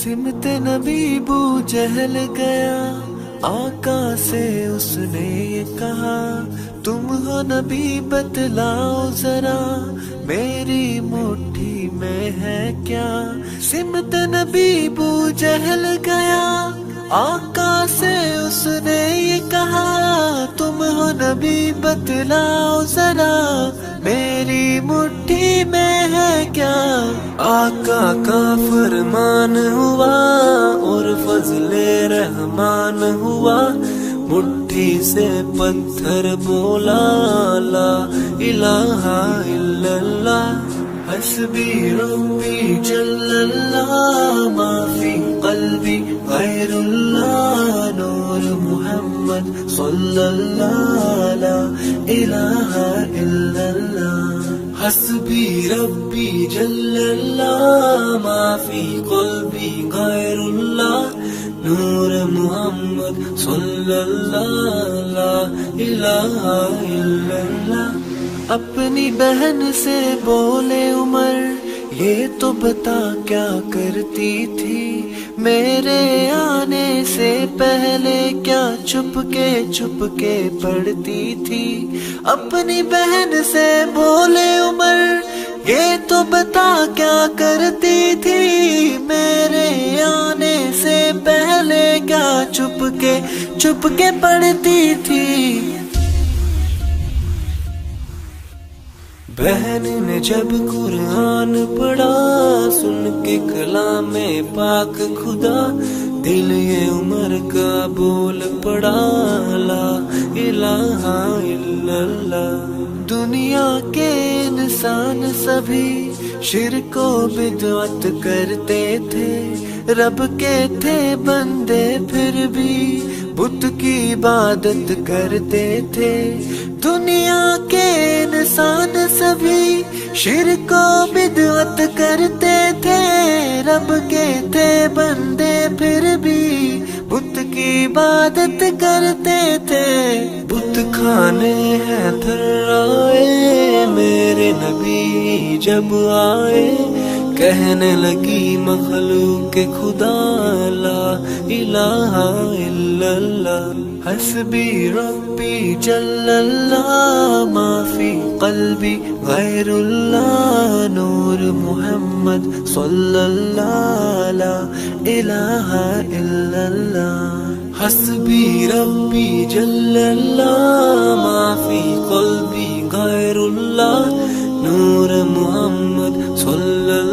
सिमत नबी बू जहल गया, आका से उसने ये कहा, तुम हो नबी बतलाओ जरा, मेरी मुट्ठी में है क्या। सिमत नबी बू जहल गया, आका से उसने ये कहा, तुम हो नबी बतलाओ जरा, मेरी मुट्ठी में है क्या। आका का फरमान हुआ और फजले रहमान हुआ, मुट्ठी से पत्थर बोला ला इलाहा इल्लल्लाह, हस्बी रब्बी जल्लल्लाह, माफी कल्बी गैरुल्लाह, नूर मुहम्मद सल्लल्लाह ला इलाहा इल्लल्लाह, हस्बी रब्बी जल्लल्लाह, माफी कल्बी गैरुल्लाह, नूर मुहम्मद सल्लल्लाह ला इलाहा इल्लल्लाह। अपनी बहन से बोले उमर, ये तो बता क्या करती थी, मेरे आने से पहले क्या चुपके पढ़ती थी। अपनी बहन से बोले उमर, ये तो बता क्या करती थी, मेरे आने से पहले क्या चुपके पढ़ती थी। बहन ने जब कुरान पढ़ा, सुन के कलाम पाक खुदा, दिल ये उमर का बोल पड़ा ला इलाहा इल्लल्लाह। दुनिया के इंसान सभी शिर्क व बिदअत करते थे, रब के थे बंदे फिर भी बुत की इबादत करते थे। दुनिया के इंसान सभी शिर्क व बिदअत करते थे, रब के थे बंदे फिर भी बुत की इबादत करते थे। बुत खाने हैं थर्राए, मेरे नबी जब आए, कहने लगी मखलूक खुदा ला इलाहा इल्लल्लाह, हस्बी रब्बी जल्लल्लाह, माफी कल्बी गैरुल्लाह, नूर मुहम्मद सल्लल्लाह ला इलाहा इल्लल्लाह, हस्बी रब्बी जल्लल्लाह, माफी कल्बी गैरुल्लाह, नूर मुहम्मद सल्लल्लाह